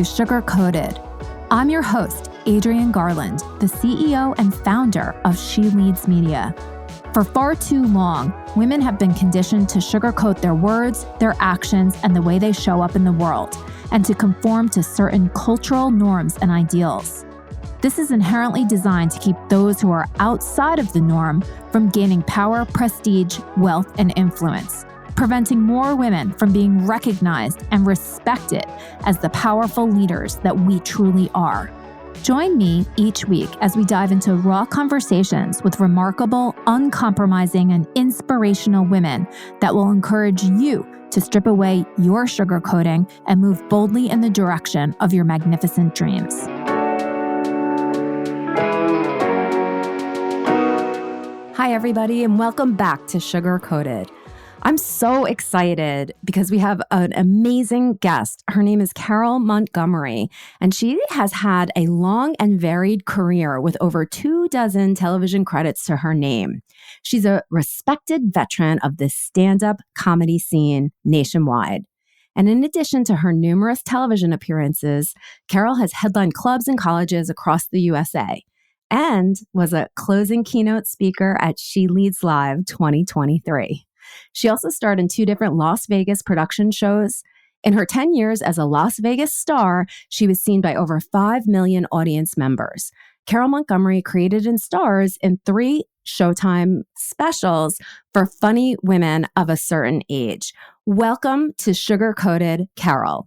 Sugar Coated. I'm your host, Adrienne Garland, the CEO and founder of She Leads Media. For far too long, women have been conditioned to sugarcoat their words, their actions, and the way they show up in the world, and to conform to certain cultural norms and ideals. This is inherently designed to keep those who are outside of the norm from gaining power, prestige, wealth, and influence, preventing more women from being recognized and respected as the powerful leaders that we truly are. Join me each week as we dive into raw conversations with remarkable, uncompromising, and inspirational women that will encourage you to strip away your sugarcoating and move boldly in the direction of your magnificent dreams. Hi, everybody, and welcome back to Sugar Coated. I'm so excited because we have an amazing guest. Her name is Carole Montgomery, and she has had a long and varied career with over 24 television credits to her name. She's a respected veteran of the stand-up comedy scene nationwide. And in addition to her numerous television appearances, Carole has headlined clubs and colleges across the USA and was a closing keynote speaker at She Leads Live 2023. She also starred in 2 different Las Vegas production shows. In her 10 years as a Las Vegas star, she was seen by over 5 million audience members. Carole Montgomery created and stars in 3 Showtime specials for funny women of a certain age. Welcome to Sugar Coated, Carole.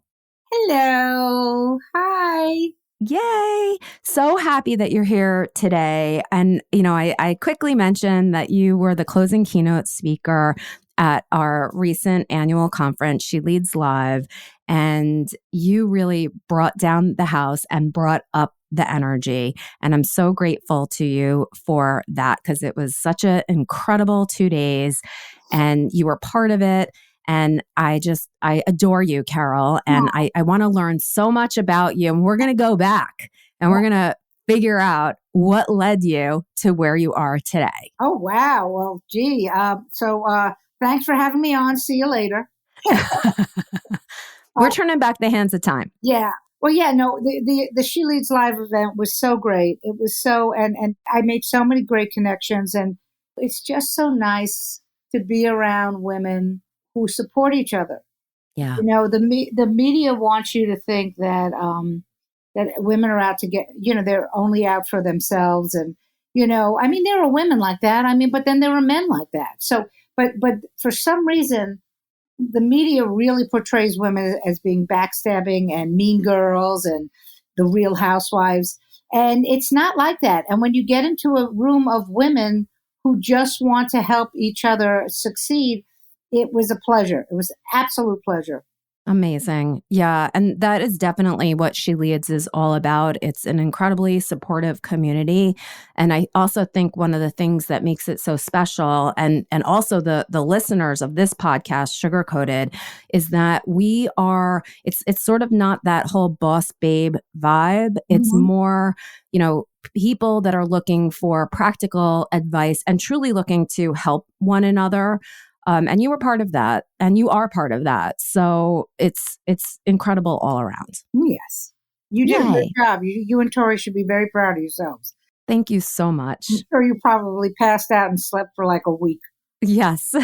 Hello. Hi. Yay. So happy that you're here today. And, I quickly mentioned that you were the closing keynote speaker at our recent annual conference, She Leads Live, and you really brought down the house and brought up the energy. And I'm so grateful to you for that because it was such an incredible 2 days and you were part of it. And I adore you, Carole. And I want to learn so much about you. And we're going to go back and we're going to figure out what led you to where you are today. Oh, wow. Well, gee. So thanks for having me on. See you later. We're turning back the hands of time. Yeah. Well, yeah, no, the She Leads Live event was so great. It was so, and I made so many great connections. And it's just so nice to be around women who support each other. Yeah. The media wants you to think that that women are out to get, they're only out for themselves. And, there are women like that. But then there are men like that. So, but for some reason, the media really portrays women as being backstabbing and mean girls and the Real Housewives. And it's not like that. And when you get into a room of women who just want to help each other succeed, it was a pleasure. It was an absolute pleasure. Amazing. Yeah. And that is definitely what She Leads is all about. It's an incredibly supportive community. And I also think one of the things that makes it so special and also the listeners of this podcast, Sugar Coated, is that it's sort of not that whole boss babe vibe. It's more, people that are looking for practical advice and truly looking to help one another. And you were part of that, and you are part of that. So it's incredible all around. Yes. You did a good job. You and Tori should be very proud of yourselves. Thank you so much. I'm sure you probably passed out and slept for like a week. Yes.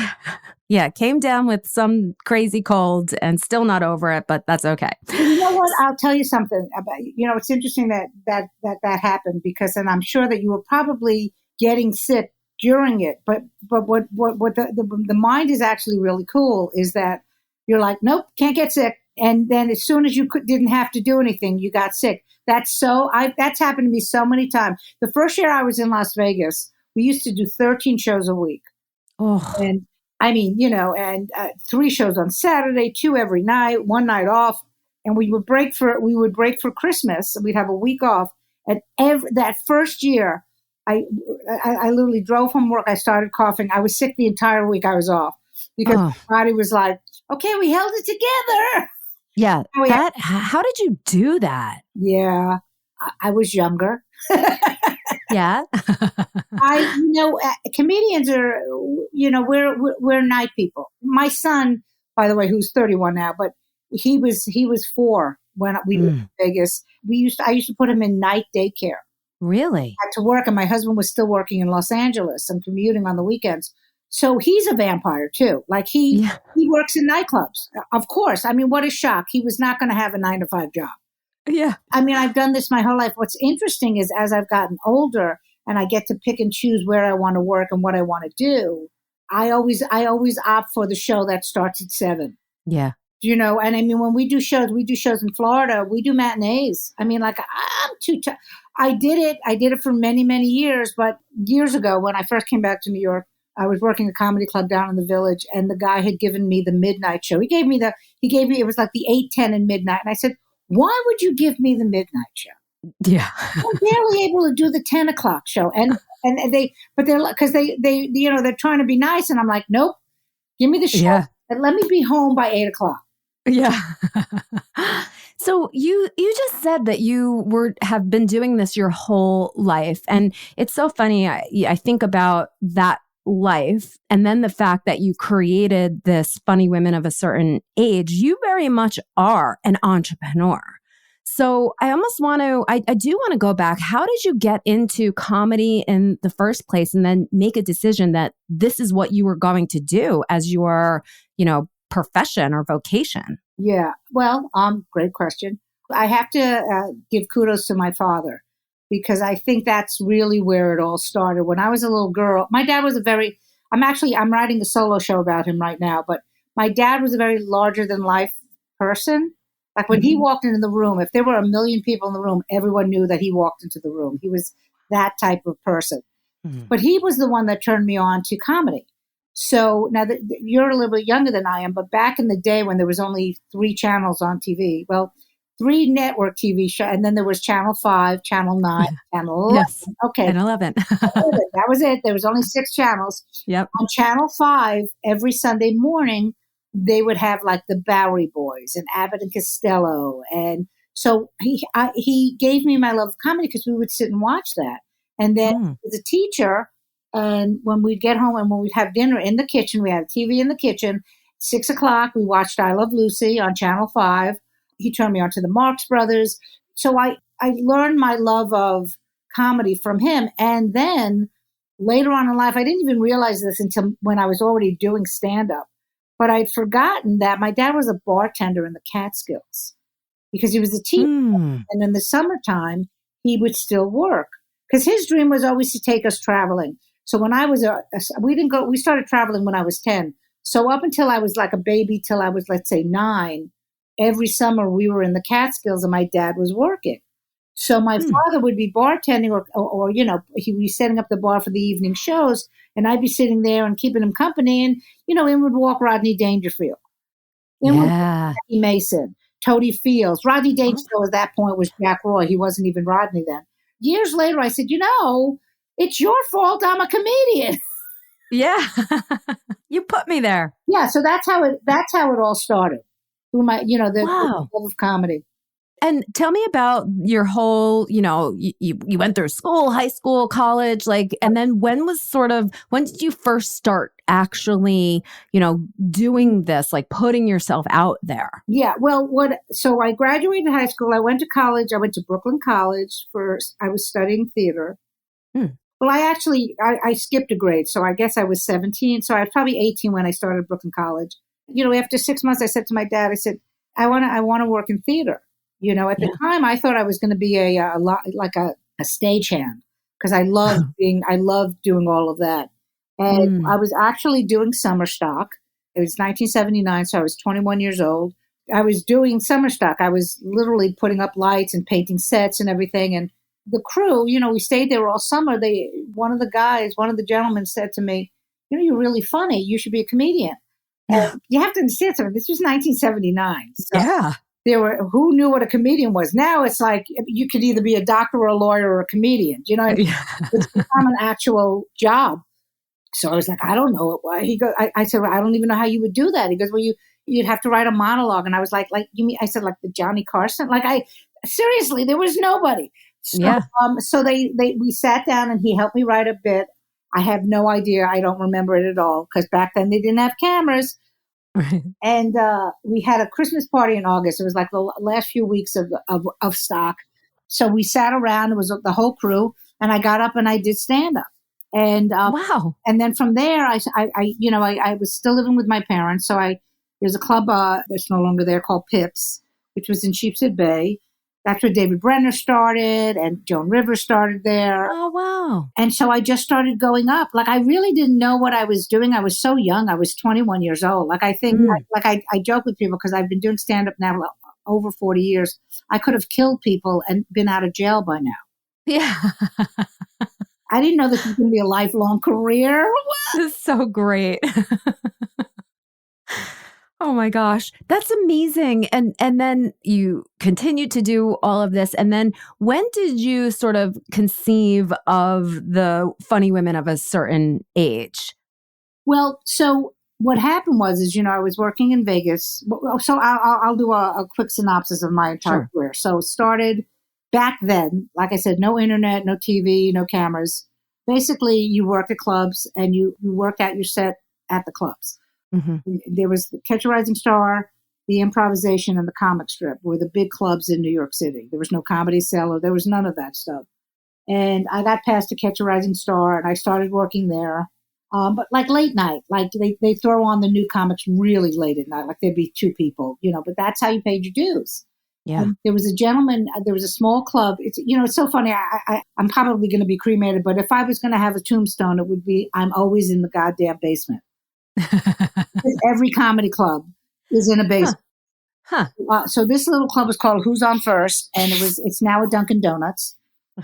Yeah. Came down with some crazy cold and still not over it, but that's okay. You know what? I'll tell you something about, it's interesting that happened because, and I'm sure that you were probably getting sick during it, but what the mind is actually really cool is that you're like, nope, can't get sick, and then as soon as you didn't have to do anything, you got sick. That's happened to me so many times. The first year I was in Las Vegas, we used to do 13 shows a week, and 3 shows on Saturday, 2 every night, 1 night off, and we would break for Christmas. We'd have a week off, and that first year. I literally drove from work. I started coughing. I was sick the entire week I was off because my body was like, okay, we held it together. Yeah. How did you do that? Yeah. I was younger. Yeah. Comedians are, we're night people. My son, by the way, who's 31 now, but he was 4 when we lived in Vegas. I used to put him in night daycare. Really? I had to work, and my husband was still working in Los Angeles and commuting on the weekends. So he's a vampire too. Like he works in nightclubs. Of course. I mean, what a shock. He was not going to have a 9-to-5 job. Yeah. I mean, I've done this my whole life. What's interesting is as I've gotten older and I get to pick and choose where I want to work and what I want to do, I always opt for the show that starts at 7. Yeah. You know, and I mean, when we do shows in Florida, we do matinees. I mean, like I'm too I did it for many, many years. But years ago, when I first came back to New York, I was working a comedy club down in the Village, and the guy had given me the midnight show. He gave me, it was like the 8, 10 and midnight. And I said, why would you give me the midnight show? Yeah. I'm barely able to do the 10 o'clock show. And they're trying to be nice. And I'm like, nope, give me the show and let me be home by 8 o'clock. Yeah. So you just said that you have been doing this your whole life. And it's so funny. I think about that life and then the fact that you created this Funny Women of a Certain Age. You very much are an entrepreneur. So I almost I do want to go back. How did you get into comedy in the first place and then make a decision that this is what you were going to do as your, profession or vocation? Yeah. Well, great question. I have to give kudos to my father because I think that's really where it all started. When I was a little girl, my dad was I'm writing a solo show about him right now, but my dad was a very larger than life person. Like when he walked into the room, if there were 1 million people in the room, everyone knew that he walked into the room. He was that type of person. But he was the one that turned me on to comedy. So now you're a little bit younger than I am, but back in the day when there was only 3 channels on TV, 3 network TV shows, and then there was Channel 5, Channel 9, Channel 11. Yes. Okay. And 11. That was it. There was only 6 channels. Yep. On Channel 5, every Sunday morning, they would have like the Bowery Boys and Abbott and Costello. And so he gave me my love of comedy because we would sit and watch that. And then as a teacher, and when we'd get home and when we'd have dinner in the kitchen, we had a TV in the kitchen. 6 o'clock, we watched I Love Lucy on Channel 5. He turned me on to the Marx Brothers. So I learned my love of comedy from him. And then later on in life, I didn't even realize this until when I was already doing stand-up. But I'd forgotten that my dad was a bartender in the Catskills because he was a teacher. And in the summertime, he would still work because his dream was always to take us traveling. So when I was we started traveling when I was 10. So up until I was like a baby, till I was, let's say 9, every summer we were in the Catskills and my dad was working. So my father would be bartending or he would be setting up the bar for the evening shows and I'd be sitting there and keeping him company. And, in would walk Rodney Dangerfield. In would Jackie Mason, Toady Fields. Rodney Dangerfield at that point was Jack Roy. He wasn't even Rodney then. Years later, I said, it's your fault. I'm a comedian. Yeah. You put me there. Yeah. So that's how it all started. Through my, the love of comedy. And tell me about your whole, you went through school, high school, college, and then when did you first start actually, doing this, like putting yourself out there? Yeah. Well, so I graduated high school. I went to college. I went to Brooklyn College I was studying theater. Well, I skipped a grade. So I guess I was 17. So I was probably 18 when I started Brooklyn College. After 6 months, I said to my dad, I said, I want to work in theater. At the time, I thought I was going to be a stagehand because I loved doing all of that. And I was actually doing summer stock. It was 1979, so I was 21 years old. I was doing summer stock. I was literally putting up lights and painting sets and everything. And the crew, we stayed there all summer. One of the gentlemen said to me, you're really funny. You should be a comedian. And you have to understand something. This was 1979. So yeah. Who knew what a comedian was? Now it's like you could either be a doctor or a lawyer or a comedian. It's become an actual job. So I was like, I don't know. He goes, I said, well, I don't even know how you would do that. He goes, well, you'd have to write a monologue. And I was like you mean? I said, like the Johnny Carson? Seriously, there was nobody. So, so we sat down and he helped me write a bit. I have no idea. I don't remember it at all because back then they didn't have cameras. Right. And we had a Christmas party in August. It was like the last few weeks of stock. So we sat around. It was the whole crew, and I got up and I did stand up. Wow. And then from there, I was still living with my parents. So there's a club that's no longer there called Pips, which was in Sheepshead Bay. That's where David Brenner started, and Joan Rivers started there. Oh, wow. And so I just started going up. Like, I really didn't know what I was doing. I was so young. I was 21 years old. Like, I think, I joke with people because I've been doing stand up now over 40 years. I could have killed people and been out of jail by now. Yeah. I didn't know this was going to be a lifelong career. This is so great. Oh my gosh, that's amazing. And then you continued to do all of this. And then when did you sort of conceive of the funny women of a certain age? Well, so what happened was, I was working in Vegas. So I'll do a quick synopsis of my entire career. So started back then, like I said, no internet, no TV, no cameras. Basically, you worked at clubs and you worked out your set at the clubs. Mm-hmm. There was the Catch a Rising Star, the Improvisation, and the Comic Strip were the big clubs in New York City. There was no Comedy Cellar. There was none of that stuff. And I got past to Catch a Rising Star, and I started working there. But like late night, like they throw on the new comics really late at night, like there'd be two people, but that's how you paid your dues. Yeah. And there was a gentleman, there was a small club. It's so funny. I'm probably going to be cremated, but if I was going to have a tombstone, it would be, I'm always in the goddamn basement. Every comedy club is in a basement. Huh. So this little club was called Who's on First, and it's now a Dunkin' Donuts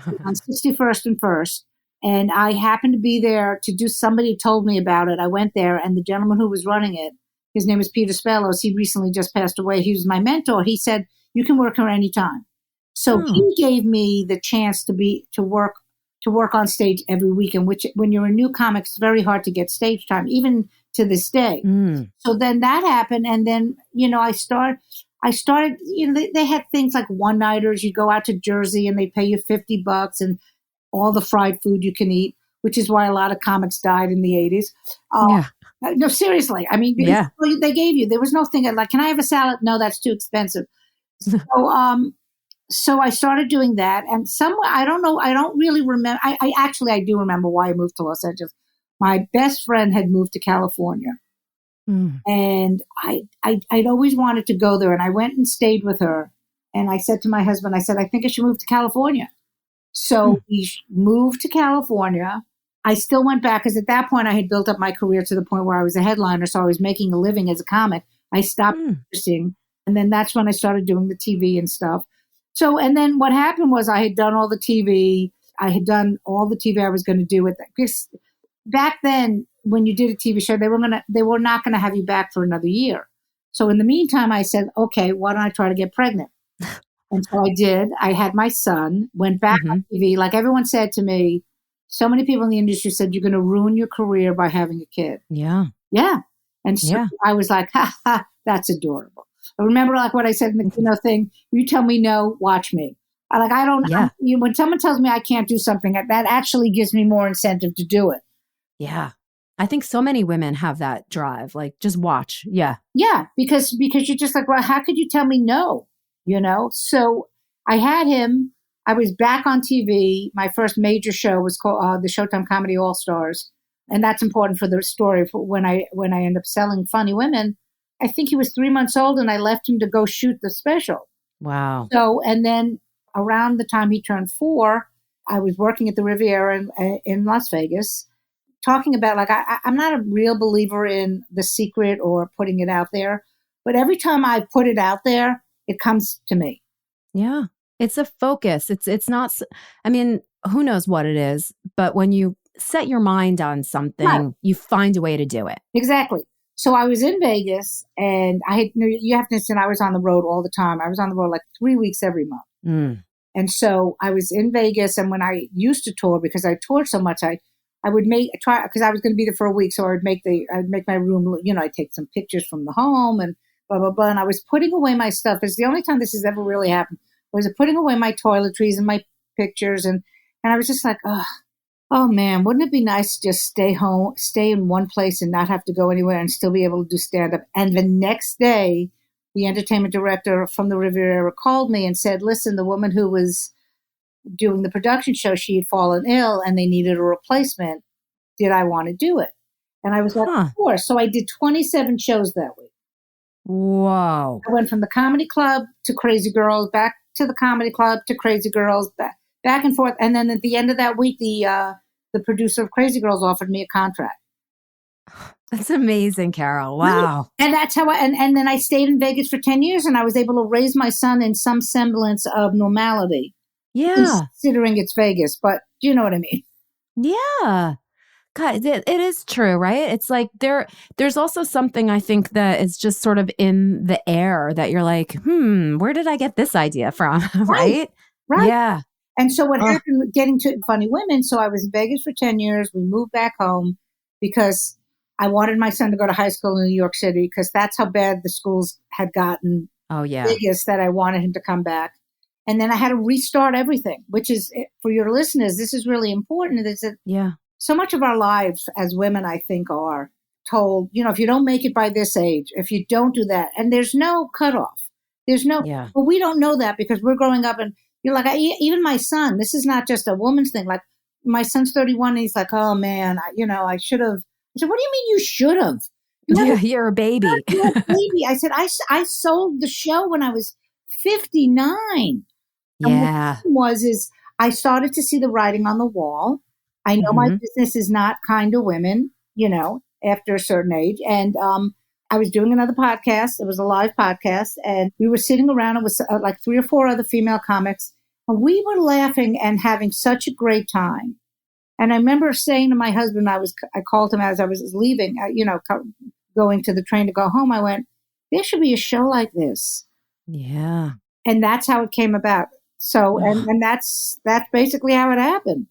on 61st and First. And I happened to be there to do. Somebody told me about it. I went there, and the gentleman who was running it, his name is Peter Spellos. He recently just passed away. He was my mentor. He said, "You can work here anytime." So he gave me the chance to work on stage every weekend. Which, when you're a new comic, it's very hard to get stage time, even to this day. So then that happened. And then, I started, they had things like one-nighters. You go out to Jersey and they pay you $50 and all the fried food you can eat, which is why a lot of comics died in the 80s. No, seriously. I mean, they gave you, there was no thing like, can I have a salad? No, that's too expensive. So I started doing that. And somewhere, I don't know, I don't really remember. I do remember why I moved to Los Angeles. My best friend had moved to California, and I'd always wanted to go there. And I went and stayed with her. And I said to my husband, I said, I think I should move to California. So we moved to California. I still went back because at that point I had built up my career to the point where I was a headliner. So I was making a living as a comic. I stopped producing. And then that's when I started doing the TV and stuff. So, and then what happened was I had done all the TV. I had done all the TV I was going to do with it. Because back then, when you did a TV show, they were not going to have you back for another year. So in the meantime, I said, okay, why don't I try to get pregnant? And so I did. I had my son, went back on TV. Like everyone said to me, so many people in the industry said, you're going to ruin your career by having a kid. Yeah. Yeah. And so I was like, ha, that's adorable. I remember like what I said in the keynote thing, you tell me no, watch me. When someone tells me I can't do something, that actually gives me more incentive to do it. Yeah. I think so many women have that drive, like just watch. Yeah. Yeah. Because you're just like, well, how could you tell me no? So I had him. I was back on TV. My first major show was called the Showtime Comedy All Stars. And that's important for the story for when I end up selling Funny Women. I think he was 3 months old and I left him to go shoot the special. Wow. So, and then around the time he turned 4, I was working at the Riviera in Las Vegas, talking about like, I'm not a real believer in The Secret or putting it out there, but every time I put it out there, it comes to me. Yeah. It's a focus. It's not, I mean, who knows what it is, but when you set your mind on something, you find a way to do it. Exactly. So I was in Vegas and you have to understand, I was on the road all the time. I was on the road like 3 weeks every month. And so I was in Vegas. And when I used to tour, because I toured so much, I would try, because I was going to be there for a week. So I'd make my room, I'd take some pictures from the home and blah, blah, blah. And I was putting away my stuff. It's the only time this has ever really happened. I was putting away my toiletries and my pictures. And I was just like, oh, Oh man, wouldn't it be nice to just stay home, stay in one place and not have to go anywhere and still be able to do stand up? And the next day, the entertainment director from the Riviera called me and said, listen, the woman who was doing the production show, she had fallen ill and they needed a replacement. Did I want to do it? And I was like, Huh. of course. So I did 27 shows that week. Whoa. I went from the comedy club to Crazy Girls, back to the comedy club to Crazy Girls, back and forth. And then at the end of that week, the producer of Crazy Girls offered me a contract. That's amazing, Carole. Wow. And that's how and then I stayed in Vegas for 10 years and I was able to raise my son in some semblance of normality. Yeah. Considering it's Vegas, but you know what I mean? Yeah. God, it is true, right? It's like there's also something I think that is just sort of in the air that you're like, where did I get this idea from? Right? Right. Yeah. And so what happened with getting to Funny Women, so I was in Vegas for 10 years. We moved back home because I wanted my son to go to high school in New York City because that's how bad the schools had gotten. Oh, yeah. Vegas, that I wanted him to come back. And then I had to restart everything, which is, for your listeners, this is really important. Is that so much of our lives as women, I think, are told, if you don't make it by this age, if you don't do that, and there's no cutoff. There's no, but we don't know that because we're growing up and you're like, even my son, this is not just a woman's thing. Like my son's 31 and he's like, oh man, I should have. I said, what do you mean you should have? You're a baby. You're a baby. I said, I sold the show when I was 59. Yeah. And what is I started to see the writing on the wall. I know my business is not kind to women, after a certain age. And I was doing another podcast. It was a live podcast. And we were sitting around. It was like 3 or 4 other female comics. And we were laughing and having such a great time. And I remember saying to my husband, I called him as I was leaving, going to the train to go home. I went, there should be a show like this. Yeah. And that's how it came about. So, and that's basically how it happened.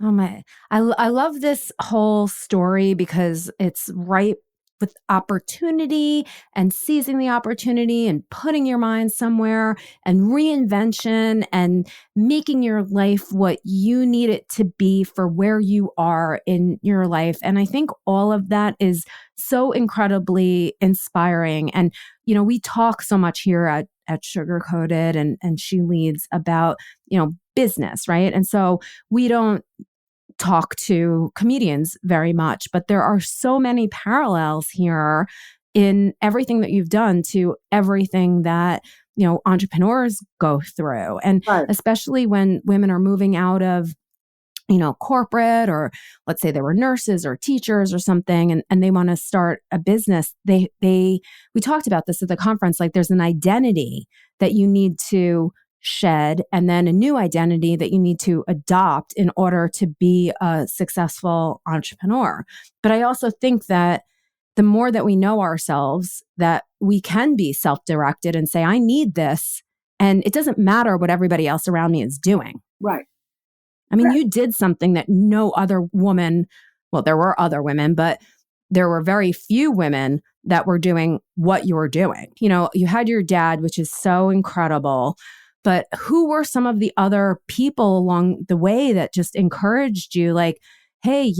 Oh my, I love this whole story because it's ripe with opportunity and seizing the opportunity and putting your mind somewhere and reinvention and making your life what you need it to be for where you are in your life. And I think all of that is so incredibly inspiring. And, we talk so much here at Sugar Coated and She Leads about, business, right? And so we don't talk to comedians very much, but there are so many parallels here in everything that you've done to everything that, entrepreneurs go through. And especially when women are moving out of, corporate, or let's say they were nurses or teachers or something, and they want to start a business. We talked about this at the conference, like there's an identity that you need to shed and then a new identity that you need to adopt in order to be a successful entrepreneur. But I also think that the more that we know ourselves, that we can be self-directed and say, I need this. And it doesn't matter what everybody else around me is doing. Right. I mean, you did something that no other woman, well, there were other women, but there were very few women that were doing what you were doing. You had your dad, which is so incredible. But who were some of the other people along the way that just encouraged you, like, hey,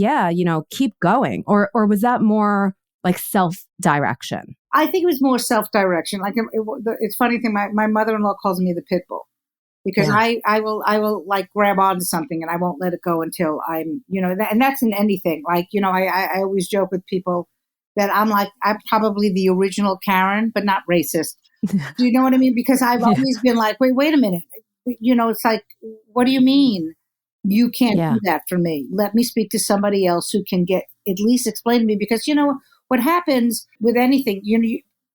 keep going? Or was that more like self-direction? I think it was more self-direction. Like it's funny thing. My mother-in-law calls me the Pitbull because I will like grab onto something and I won't let it go until I'm, and that's in anything. Like, I always joke with people that I'm probably the original Karen, but not racist. Do you know what I mean? Because I've always been like, wait a minute. It's like, what do you mean? You can't do that for me. Let me speak to somebody else who can at least explain to me. Because, what happens with anything,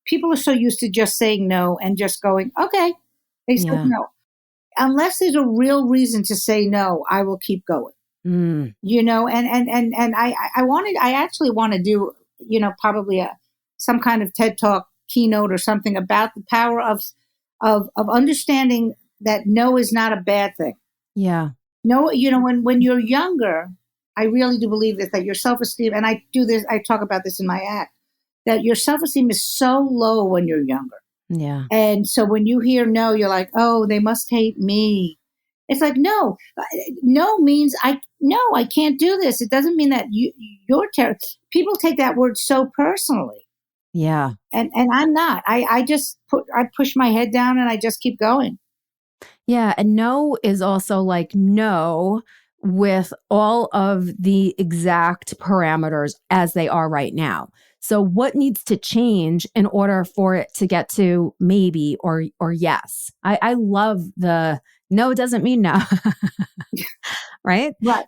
people are so used to just saying no and just going, okay, they said no. Unless there's a real reason to say no, I will keep going. And I actually want to do, probably some kind of TED Talk keynote or something about the power of understanding that no is not a bad thing. Yeah. No, when you're younger, I really do believe this, that your self-esteem, and I talk about this in my act, that your self-esteem is so low when you're younger. Yeah. And so when you hear no, you're like, oh, they must hate me. It's like, no, no means no, I can't do this. It doesn't mean that you're terrible. People take that word so personally. Yeah. And I'm not. I push my head down and I just keep going. Yeah. And no is also like no with all of the exact parameters as they are right now. So what needs to change in order for it to get to maybe or yes? I love the no doesn't mean no. Right? Right.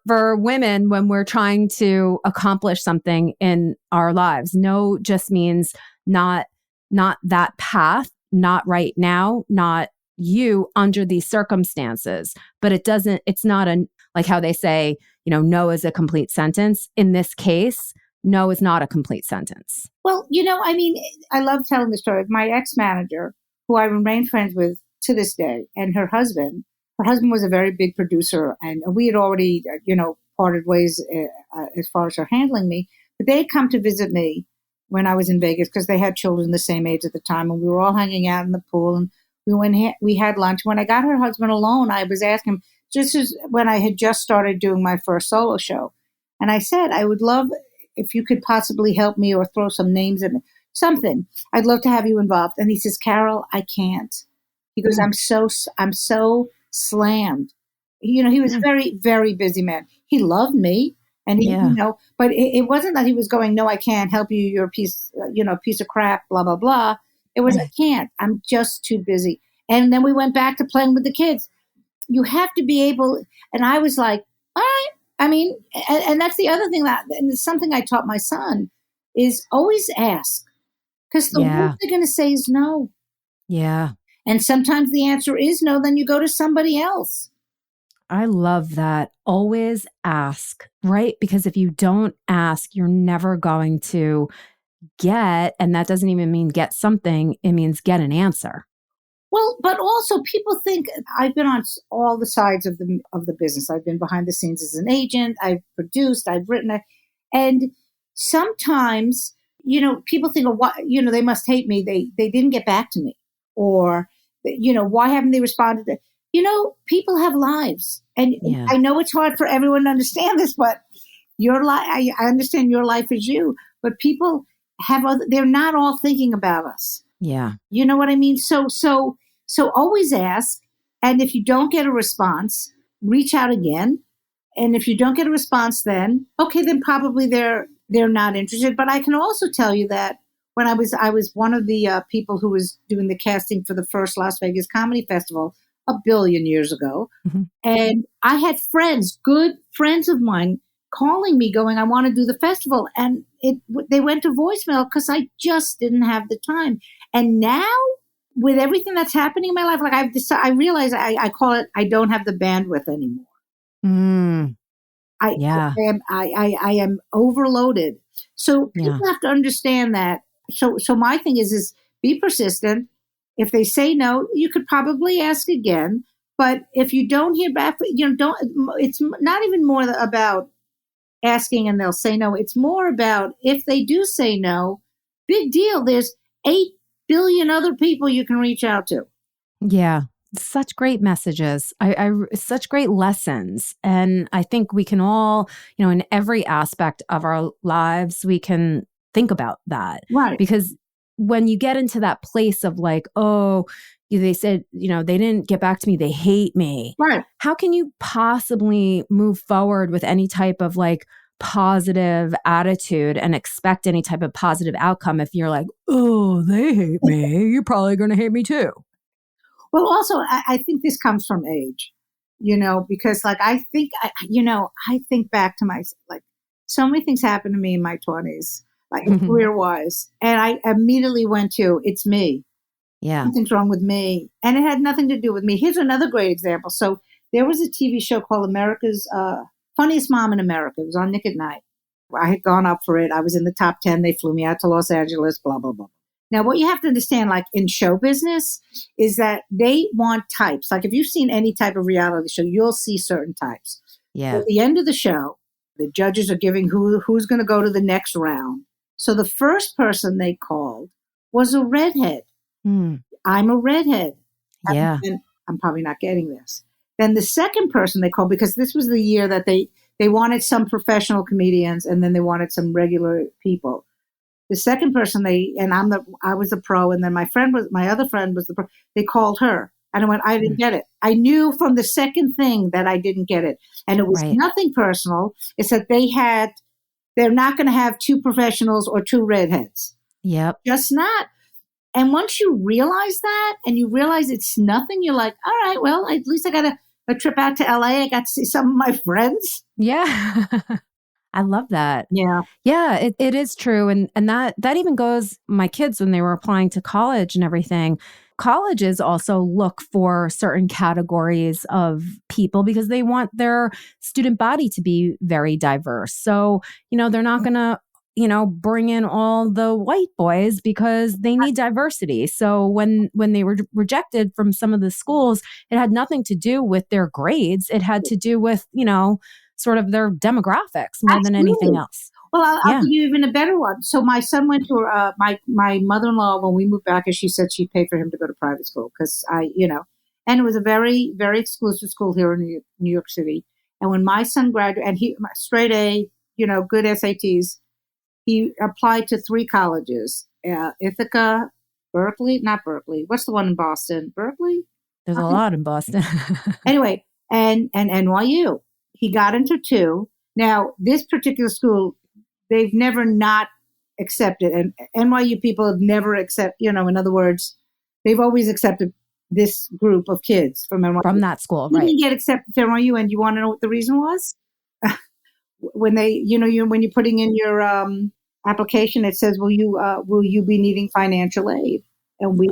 For women, when we're trying to accomplish something in our lives, no just means not that path, not right now, not you under these circumstances. But it's not like how they say, no is a complete sentence. In this case, no is not a complete sentence. Well, I mean, I love telling the story of my ex-manager, who I remain friends with to this day, and her husband. Her husband was a very big producer, and we had already, parted ways as far as her handling me. But they had come to visit me when I was in Vegas because they had children the same age at the time, and we were all hanging out in the pool, and we had lunch. When I got her husband alone, I was asking him, just as when I had just started doing my first solo show, and I said, I would love if you could possibly help me or throw some names in something. I'd love to have you involved. And he says, Carole, I can't. He goes, I'm so slammed. He was a very, very busy man. He loved me. And he, but it wasn't that he was going, no, I can't help you. You're a piece of crap, blah, blah, blah. It was, I can't, I'm just too busy. And then we went back to playing with the kids. You have to be able. And I was like, all right. I mean, and that's the other thing and it's something I taught my son is always ask, because the worst they're going to say is no. Yeah. And sometimes the answer is no, then you go to somebody else. I love that. Always ask, right? Because if you don't ask, you're never going to get, and that doesn't even mean get something, it means get an answer. Well, but also people think I've been on all the sides of the business. I've been behind the scenes as an agent. I've produced. I've written. And sometimes, people think, oh, what, they must hate me. They didn't get back to me, or why haven't they responded? People have lives, and I know it's hard for everyone to understand this, but your life. I understand your life is you, but people have they're not all thinking about us. Yeah, you know what I mean. So always ask. And if you don't get a response, reach out again. And if you don't get a response, then probably they're not interested. But I can also tell you that when I was one of the people who was doing the casting for the first Las Vegas Comedy Festival a billion years ago. Mm-hmm. And I had good friends of mine calling me going, I want to do the festival. And they went to voicemail because I just didn't have the time. And now, with everything that's happening in my life, like I realize I call it, I don't have the bandwidth anymore. I am overloaded. So people have to understand that. So my thing is be persistent. If they say no, you could probably ask again. But if you don't hear back, it's not even more about asking and they'll say no. It's more about if they do say no, big deal. There's 8 billion other people you can reach out to. Yeah. Such great messages. I such great lessons. And I think we can all, in every aspect of our lives, we can think about that. Right. Because when you get into that place of like, oh, they said, they didn't get back to me, they hate me. Right. How can you possibly move forward with any type of like positive attitude and expect any type of positive outcome if you're like, oh, they hate me, you're probably going to hate me too? Well, also, I think this comes from age, because like I think back to so many things happened to me in my 20s, like career-wise, and I immediately went to, it's me. Yeah. Something's wrong with me. And it had nothing to do with me. Here's another great example. So there was a TV show called America's Funniest Mom in America. It was on Nick at Night. I had gone up for it. I was in the top 10. They flew me out to Los Angeles, blah, blah, blah. Now, what you have to understand, like in show business, is that they want types. Like if you've seen any type of reality show, you'll see certain types. Yeah. So at the end of the show, the judges are giving who's going to go to the next round. So the first person they called was a redhead. I'm a redhead. Yeah. I'm probably not getting this. Then the second person they called, because this was the year that they wanted some professional comedians and then they wanted some regular people. The second person I was the pro, and then my other friend was the pro. They called her. And I went, I didn't get it. I knew from the second thing that I didn't get it. And it was nothing personal. It's that they're not going to have two professionals or two redheads. Yep. Just not. And once you realize that and you realize it's nothing, you're like, all right, well, at least I got a trip out to LA. I got to see some of my friends. Yeah. I love that. Yeah. Yeah, it is true. And that even goes, my kids, when they were applying to college and everything, colleges also look for certain categories of people because they want their student body to be very diverse. So, they're not going to, bring in all the white boys because they need diversity. So when they were rejected from some of the schools, it had nothing to do with their grades. It had to do with, sort of their demographics more than anything else. Well, I'll give you even a better one. So my son went to my mother-in-law when we moved back, and she said she'd pay for him to go to private school because and it was a very, very exclusive school here in New York City. And when my son graduated, and he straight A, good SATs, he applied to 3 colleges: Ithaca, Berkeley, not Berkeley. What's the one in Boston? Berkeley. There's a lot in Boston. Anyway, and NYU. He got into 2. Now, this particular school, they've never not accepted, and NYU people have never in other words, they've always accepted this group of kids from NYU. From that school, right. He didn't get accepted to NYU, and you want to know what the reason was? When they, when you're putting in your application, it says, will you be needing financial aid? And we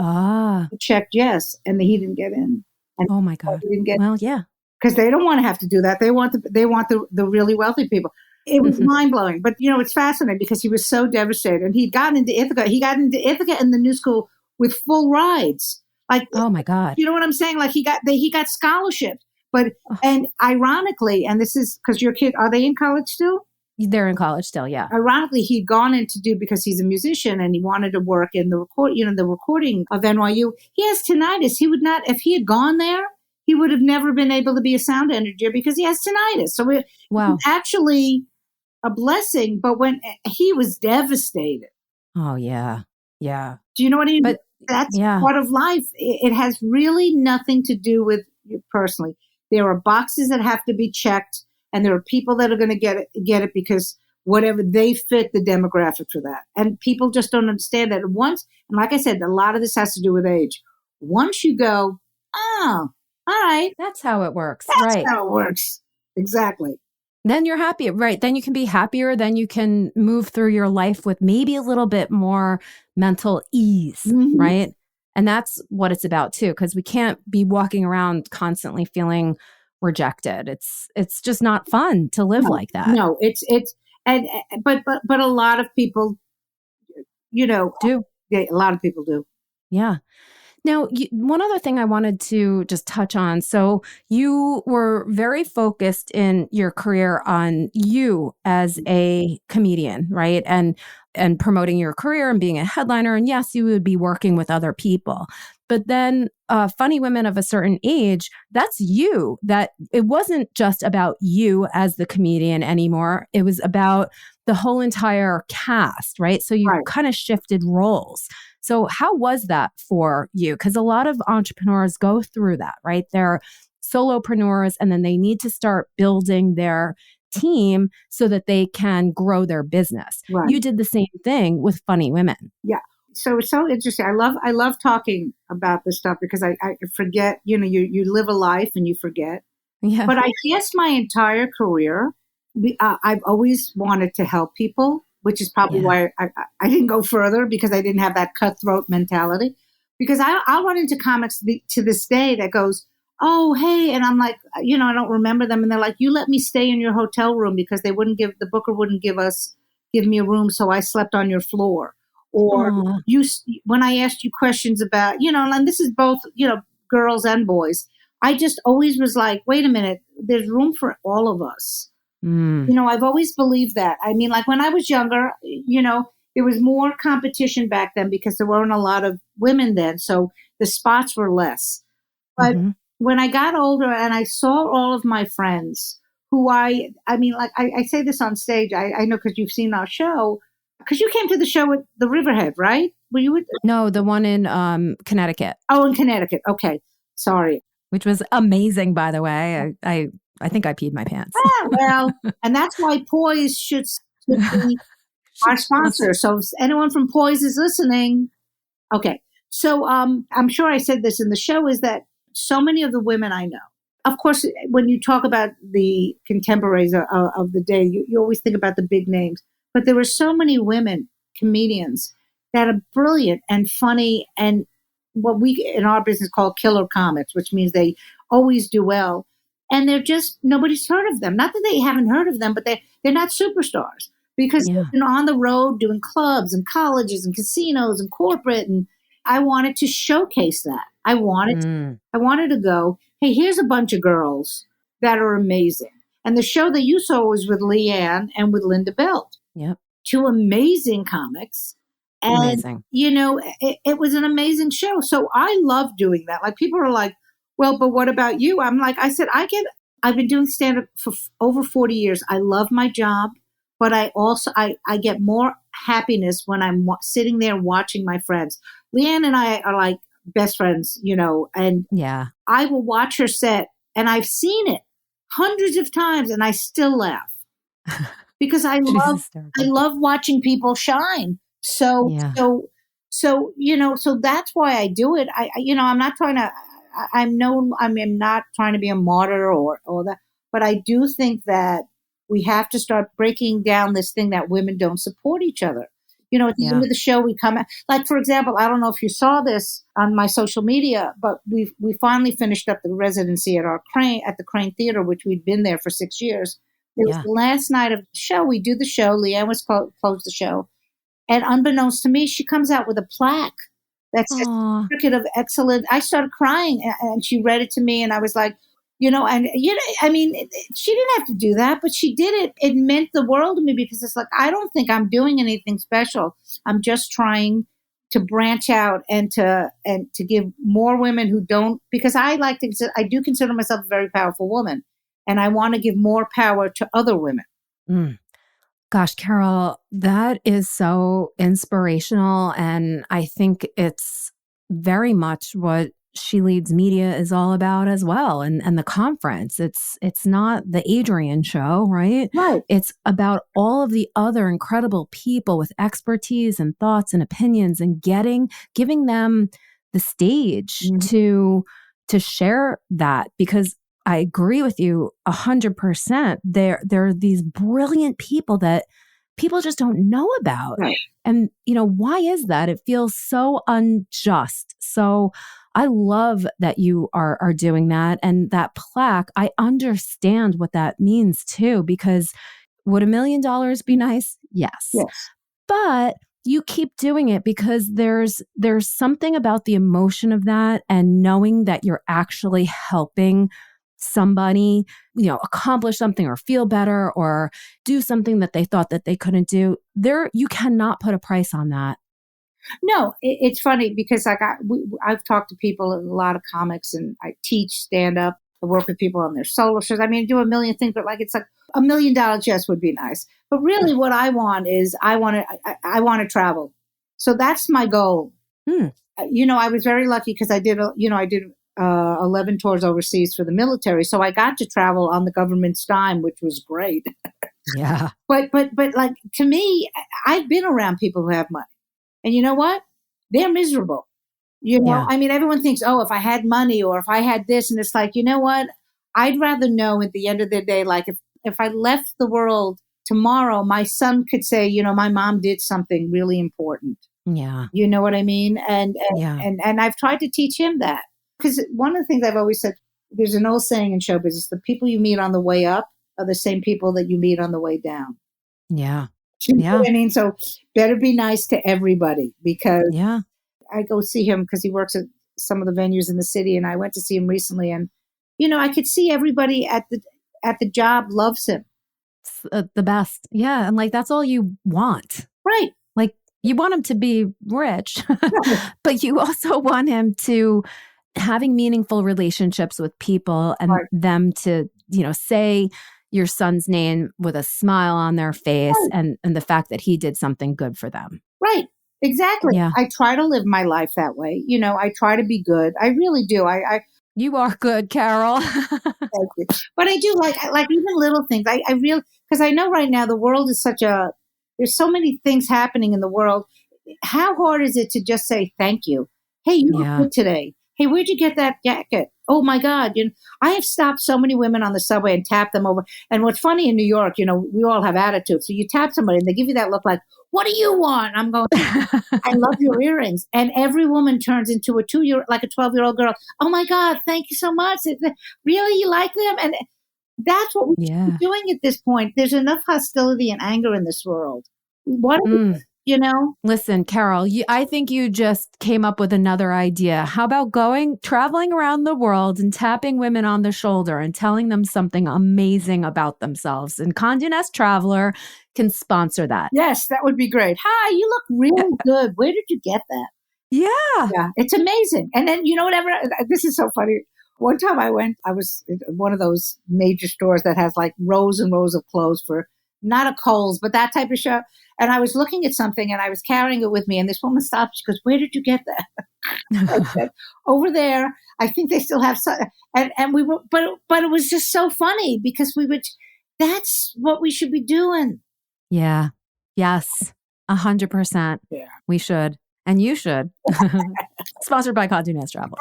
checked yes, and he didn't get in. And oh my God. He didn't get well, yeah. Because they don't want to have to do that. They want the really wealthy people. It was mind blowing, but it's fascinating because he was so devastated. And he'd gotten into Ithaca. He got into Ithaca in the new school with full rides. Like, oh my God, you know what I'm saying? Like he got scholarships. But and ironically, and this is because your kid, are they in college still? They're in college still, yeah. Ironically, he'd gone in to do, because he's a musician and he wanted to work in the recording of NYU. He has tinnitus. He would not, if he had gone there, he would have never been able to be a sound engineer because he has tinnitus. So it was actually a blessing, but when he was devastated. Oh, yeah. Yeah. Do you know what I mean? But that's part of life. It has really nothing to do with you personally. There are boxes that have to be checked, and there are people that are going to get it because whatever they fit the demographic for that. And people just don't understand that once. And like I said, a lot of this has to do with age. Once you go, oh, all right. That's how it works. That's how it works. Exactly. Then you're happy, right? Then you can be happier. Then you can move through your life with maybe a little bit more mental ease, right? And that's what it's about too, because we can't be walking around constantly feeling rejected. It's just not fun to live like that. No, but a lot of people, do. A lot of people do. Yeah. Now, one other thing I wanted to just touch on. So you were very focused in your career on you as a comedian, right? And promoting your career and being a headliner. And yes, you would be working with other people. But then Funny Women of a Certain Age, that's you. That it wasn't just about you as the comedian anymore. It was about the whole entire cast, right? So you kind of shifted roles. So how was that for you? Because a lot of entrepreneurs go through that, right? They're solopreneurs, and then they need to start building their team so that they can grow their business. Right. You did the same thing with Funny Women. Yeah. So it's so interesting. I love talking about this stuff because I forget, you live a life and you forget. Yeah. But I guess my entire career, I've always wanted to help people, which is probably why I didn't go further, because I didn't have that cutthroat mentality. Because I'll run into comics to this day that goes, oh, hey. And I'm like, I don't remember them. And they're like, you let me stay in your hotel room because the booker wouldn't give me a room. So I slept on your floor. Or when I asked you questions about, and this is both, girls and boys, I just always was like, wait a minute, there's room for all of us. I've always believed that. I mean, like when I was younger, there was more competition back then because there weren't a lot of women then. So the spots were less. But when I got older and I saw all of my friends who I mean, like I say this on stage, I know because you've seen our show, because you came to the show at the Riverhead, right? Were you with? No, the one in Connecticut. Oh, in Connecticut. Okay. Sorry. Which was amazing, by the way. I think I peed my pants. Well, and that's why Poise should be our sponsor. So if anyone from Poise is listening, okay. So I'm sure I said this in the show, is that so many of the women I know, of course, when you talk about the contemporaries of the day, you always think about the big names. But there were so many women comedians that are brilliant and funny and what we in our business call killer comics, which means they always do well. And they're just, nobody's heard of them. Not that they haven't heard of them, but they're not superstars because they've been on the road doing clubs and colleges and casinos and corporate. And I wanted to showcase that. I wanted to go, hey, here's a bunch of girls that are amazing. And the show that you saw was with Leanne and with Linda Belt. Yep. Two amazing comics. And, amazing. It was an amazing show. So I love doing that. Like people are like, well, but what about you? I'm like, I said, I've been doing stand-up for over 40 years. I love my job, but I also, I get more happiness when I'm sitting there watching my friends. Leanne and I are like best friends, and I will watch her set and I've seen it hundreds of times and I still laugh because I love watching people shine. So that's why I do it. I'm not trying to, I'm not trying to be a martyr or that, but I do think that we have to start breaking down this thing that women don't support each other. At the end of the show, we come out, like, for example, I don't know if you saw this on my social media, but we finally finished up the residency at the Crane Theater, which we'd been there for 6 years. It was the last night of the show. We do the show. Leanne was closed the show. And unbeknownst to me, she comes out with a plaque that says Certificate of Excellence. I started crying and she read it to me and I was like, I mean, she didn't have to do that, but she did it. It meant the world to me because it's like, I don't think I'm doing anything special. I'm just trying to branch out and to give more women who don't, because I do consider myself a very powerful woman and I want to give more power to other women. Gosh, Carole, that is so inspirational. And I think it's very much what She Leads Media is all about as well. And the conference, it's not the Adrienne show, right? Right. It's about all of the other incredible people with expertise and thoughts and opinions and giving them the stage to share that, because I agree with you 100%. There are these brilliant people that people just don't know about. Right. And, why is that? It feels so unjust. So I love that you are doing that. And that plaque, I understand what that means too, because would $1 million be nice? Yes. But you keep doing it because there's something about the emotion of that and knowing that you're actually helping somebody, accomplish something or feel better or do something that they thought that they couldn't do. You cannot put a price on that. No, it's funny because I've talked to people, a lot of comics, and I teach stand up. I work with people on their solo shows. I mean, I do a million things, but it's like $1 million just would be nice. But really, what I want is I want to travel. So that's my goal. I was very lucky because I did 11 tours overseas for the military. So I got to travel on the government's dime, which was great. Yeah. But like, to me, I've been around people who have money. And you know what? They're miserable. I mean, everyone thinks, oh, if I had money or if I had this, and it's like, you know what? I'd rather know at the end of the day, like if I left the world tomorrow, my son could say, my mom did something really important. Yeah. You know what I mean? And I've tried to teach him that. Because one of the things I've always said, there's an old saying in show business, the people you meet on the way up are the same people that you meet on the way down. Yeah. You know what I mean? So better be nice to everybody, because I go see him because he works at some of the venues in the city, and I went to see him recently, and I could see everybody at the job loves him. It's the best. Yeah. And that's all you want. Right. You want him to be rich, but you also want him to having meaningful relationships with people and Right. them to, say your son's name with a smile on their face Right. and the fact that he did something good for them. Right. Exactly. Yeah. I try to live my life that way. I try to be good. I really do. I You are good, Carole. thank you. But I do like even little things. I really, because I know right now the world is there's so many things happening in the world. How hard is it to just say thank you? Hey, you look Yeah. good today. Hey, where'd you get that jacket? Oh my God. I have stopped so many women on the subway and tapped them over. And what's funny in New York, we all have attitudes. So you tap somebody and they give you that look like, what do you want? I'm going, I love your earrings. And every woman turns into a 12-year-old girl. Oh my God, thank you so much. Really, you like them? And that's what we should be doing at this point. There's enough hostility and anger in this world. What, Listen, Carole, I think you just came up with another idea. How about traveling around the world and tapping women on the shoulder and telling them something amazing about themselves? And Condé Nast Traveler can sponsor that. Yes, that would be great. Hi, you look really good. Where did you get that? Yeah. Yeah, it's amazing. And then, whatever, this is so funny. One time I was in one of those major stores that has like rows and rows of clothes for not a Kohl's, but that type of show. And I was looking at something and I was carrying it with me. And this woman stopped. She goes, where did you get that? I said, over there. I think they still have some. And we were, but it was just so funny because that's what we should be doing. Yeah. Yes. 100%. Yeah. We should. And you should. Sponsored by Condé Nast Traveler.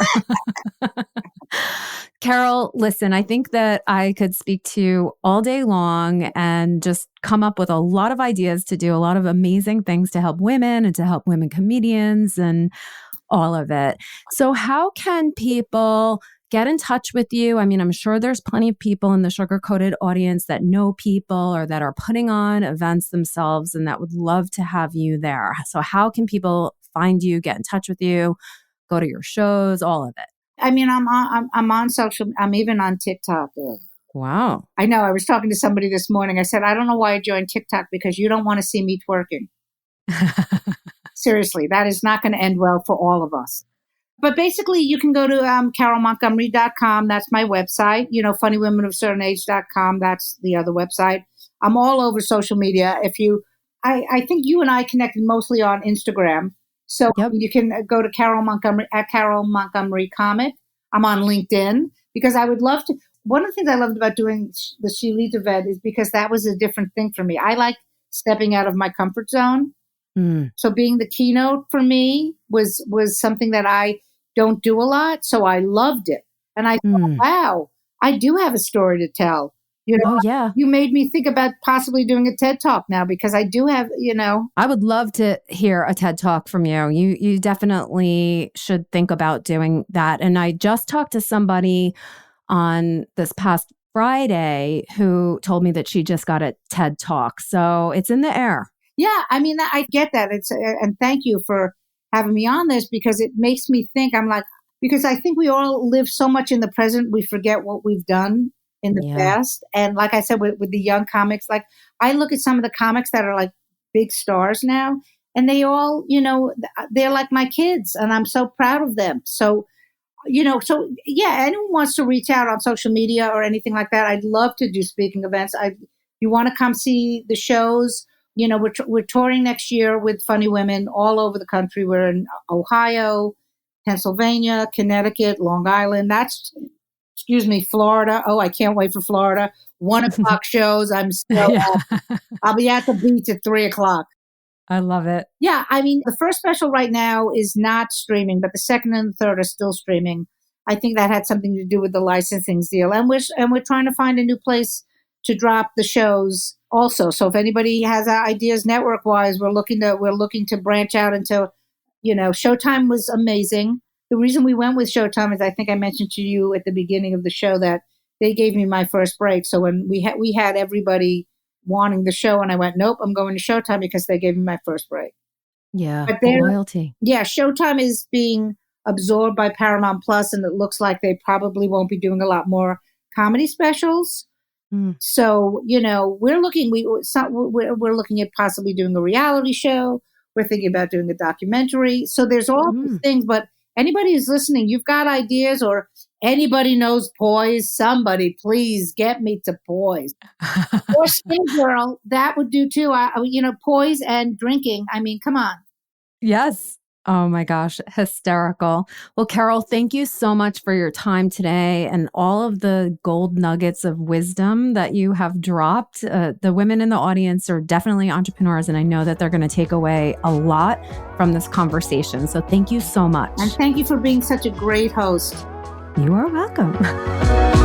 Carole, listen, I think that I could speak to you all day long and just come up with a lot of ideas to do a lot of amazing things to help women and to help women comedians and all of it. So how can people get in touch with you? I mean, I'm sure there's plenty of people in the Sugar Coated audience that know people or that are putting on events themselves and that would love to have you there. So how can people find you, get in touch with you, go to your shows, all of it? I mean, I'm on social. I'm even on TikTok. Wow. I know. I was talking to somebody this morning. I said, I don't know why I joined TikTok because you don't want to see me twerking. Seriously, that is not going to end well for all of us. But basically, you can go to CaroleMontgomery.com. That's my website. FunnyWomenOfCertainAge.com. That's the other website. I'm all over social media. I think you and I connected mostly on Instagram. So you can go to Carole Montgomery at Carole Montgomery Comic. I'm on LinkedIn because I would love to. One of the things I loved about doing the She Leads event is because that was a different thing for me. I like stepping out of my comfort zone. So being the keynote for me was something that I don't do a lot. So I loved it. And I thought, wow, I do have a story to tell. You made me think about possibly doing a TED Talk now because I do have, I would love to hear a TED Talk from you. You definitely should think about doing that. And I just talked to somebody on this past Friday who told me that she just got a TED Talk. So it's in the air. Yeah, I mean, I get that. And thank you for having me on this because it makes me think. I'm like, because I think we all live so much in the present, we forget what we've done in the past. And like I said, with the young comics, like I look at some of the comics that are like big stars now, and they all, they're like my kids, and I'm so proud of them. So, anyone wants to reach out on social media or anything like that, I'd love to do speaking events. You want to come see the shows? We're touring next year with Funny Women all over the country. We're in Ohio, Pennsylvania, Connecticut, Long Island. Florida. Oh, I can't wait for Florida. 1:00 shows. I'm so I'll be at the beach at 3:00. I love it. Yeah, I mean, the first special right now is not streaming, but the second and the third are still streaming. I think that had something to do with the licensing deal, and we're trying to find a new place to drop the shows also. So if anybody has ideas network wise, we're looking to branch out into, Showtime was amazing. The reason we went with Showtime is I think I mentioned to you at the beginning of the show that they gave me my first break. So when we had everybody wanting the show and I went, nope, I'm going to Showtime because they gave me my first break. Yeah. But loyalty. Yeah. Showtime is being absorbed by Paramount Plus, and it looks like they probably won't be doing a lot more comedy specials. So, we're looking at possibly doing a reality show. We're thinking about doing a documentary. So there's all these things, but anybody who's listening, you've got ideas, or anybody knows Poise, somebody please get me to Poise. Or Skin Girl, that would do too. Poise and drinking. I mean, come on. Yes. Oh my gosh, hysterical. Well, Carole, thank you so much for your time today and all of the gold nuggets of wisdom that you have dropped. The women in the audience are definitely entrepreneurs, and I know that they're going to take away a lot from this conversation. So thank you so much. And thank you for being such a great host. You are welcome.